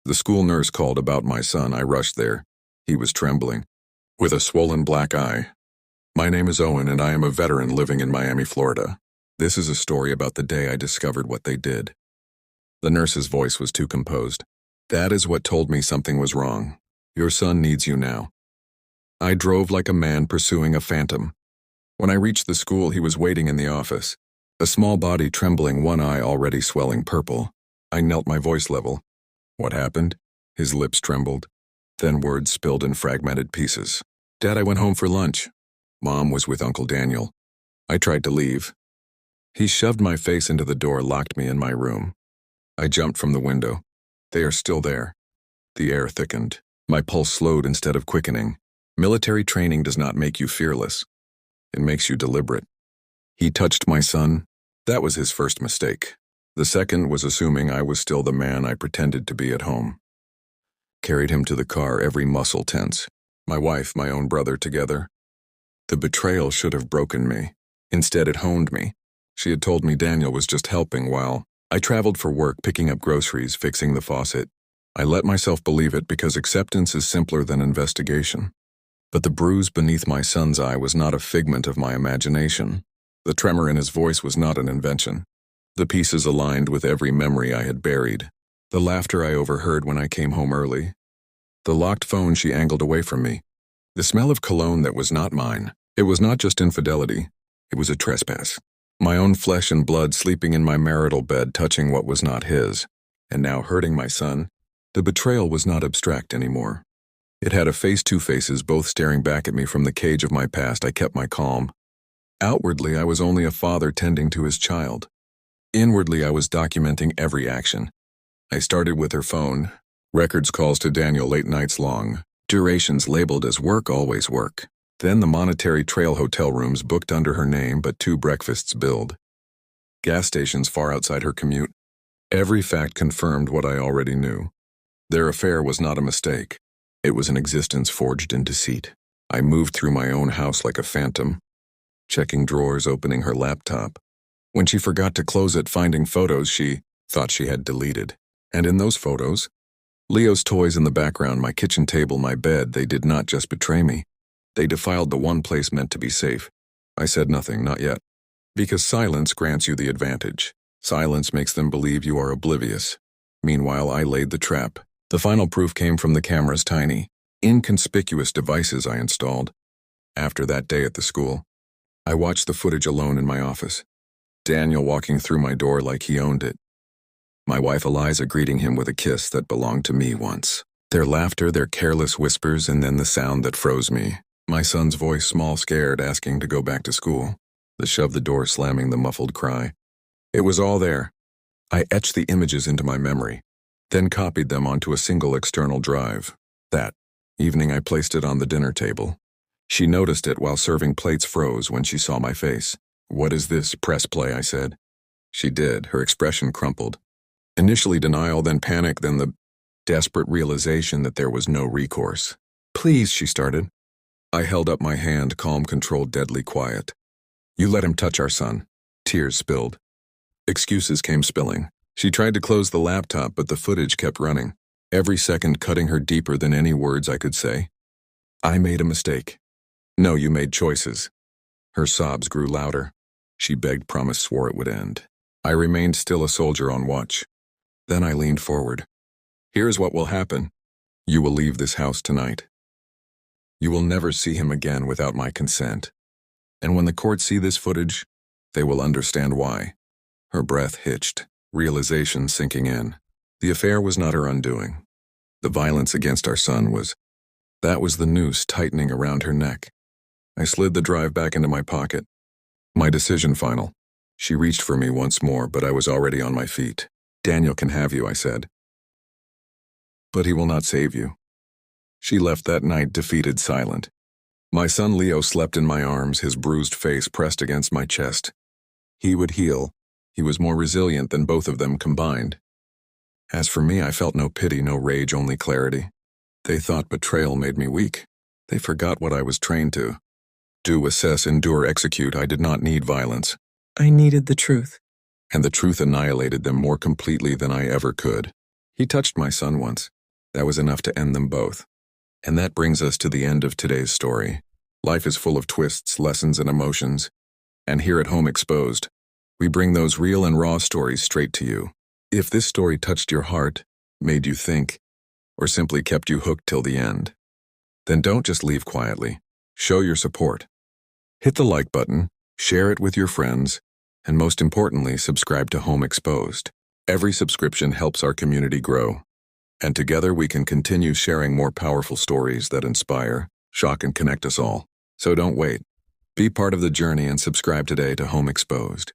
The school nurse called about my son. I rushed there. He was trembling, with a swollen black eye. My name is Owen, and I am a veteran living in Miami, Florida. This is a story about the day I discovered what they did. The nurse's voice was too composed. That is what told me something was wrong. Your son needs you now. I drove like a man pursuing a phantom. When I reached the school, he was waiting in the office, a small body trembling, one eye already swelling purple. I knelt, my voice level. What happened? His lips trembled. Then words spilled in fragmented pieces. Dad, I went home for lunch. Mom was with Uncle Daniel. I tried to leave. He shoved my face into the door, locked me in my room. I jumped from the window. They are still there. The air thickened. My pulse slowed instead of quickening. Military training does not make you fearless. It makes you deliberate. He touched my son. That was his first mistake. The second was assuming I was still the man I pretended to be at home. Carried him to the car, every muscle tense. My wife, my own brother together. The betrayal should have broken me. Instead, it honed me. She had told me Daniel was just helping while I traveled for work, picking up groceries, fixing the faucet. I let myself believe it because acceptance is simpler than investigation. But the bruise beneath my son's eye was not a figment of my imagination. The tremor in his voice was not an invention. The pieces aligned with every memory I had buried. The laughter I overheard when I came home early. The locked phone she angled away from me. The smell of cologne that was not mine. It was not just infidelity. It was a trespass. My own flesh and blood sleeping in my marital bed, touching what was not his. And now hurting my son. The betrayal was not abstract anymore. It had a face, two faces, both staring back at me from the cage of my past. I kept my calm. Outwardly, I was only a father tending to his child. Inwardly, I was documenting every action. I started with her phone. Records calls to Daniel late nights long. Durations labeled as work, always work. Then the Monetary Trail hotel rooms booked under her name, but 2 breakfasts billed. Gas stations far outside her commute. Every fact confirmed what I already knew. Their affair was not a mistake. It was an existence forged in deceit. I moved through my own house like a phantom, checking drawers, opening her laptop. When she forgot to close it, finding photos she thought she had deleted. And in those photos, Leo's toys in the background, my kitchen table, my bed, they did not just betray me. They defiled the one place meant to be safe. I said nothing, not yet. Because silence grants you the advantage. Silence makes them believe you are oblivious. Meanwhile, I laid the trap. The final proof came from the camera's tiny, inconspicuous devices I installed. After that day at the school, I watched the footage alone in my office. Daniel walking through my door like he owned it. My wife Eliza greeting him with a kiss that belonged to me once. Their laughter, their careless whispers, and then the sound that froze me. My son's voice, small, scared, asking to go back to school. The shove the door slamming, the muffled cry. It was all there. I etched the images into my memory, then copied them onto a single external drive. That evening I placed it on the dinner table. She noticed it while serving plates, froze when she saw my face. What is this? Press play, I said. She did. Her expression crumpled. Initially denial, then panic, then the desperate realization that there was no recourse. Please, she started. I held up my hand, calm, controlled, deadly quiet. You let him touch our son. Tears spilled. Excuses came spilling. She tried to close the laptop, but the footage kept running, every second cutting her deeper than any words I could say. I made a mistake. No, you made choices. Her sobs grew louder. She begged, promised, swore it would end. I remained still, a soldier on watch. Then I leaned forward. Here's what will happen. You will leave this house tonight. You will never see him again without my consent. And when the courts see this footage, they will understand why. Her breath hitched, realization sinking in. The affair was not her undoing. The violence against our son was. That was the noose tightening around her neck. I slid the drive back into my pocket. My decision final. She reached for me once more, but I was already on my feet. Daniel can have you, I said. But he will not save you. She left that night defeated, silent. My son Leo slept in my arms, his bruised face pressed against my chest. He would heal. He was more resilient than both of them combined. As for me, I felt no pity, no rage, only clarity. They thought betrayal made me weak. They forgot what I was trained to. Do, assess, endure, execute. I did not need violence. I needed the truth. And the truth annihilated them more completely than I ever could. He touched my son once. That was enough to end them both. And that brings us to the end of today's story. Life is full of twists, lessons, and emotions. And here at Home Exposed, we bring those real and raw stories straight to you. If this story touched your heart, made you think, or simply kept you hooked till the end, then don't just leave quietly. Show your support. Hit the like button, share it with your friends, and most importantly, subscribe to Home Exposed. Every subscription helps our community grow. And together we can continue sharing more powerful stories that inspire, shock, and connect us all. So don't wait. Be part of the journey and subscribe today to Home Exposed.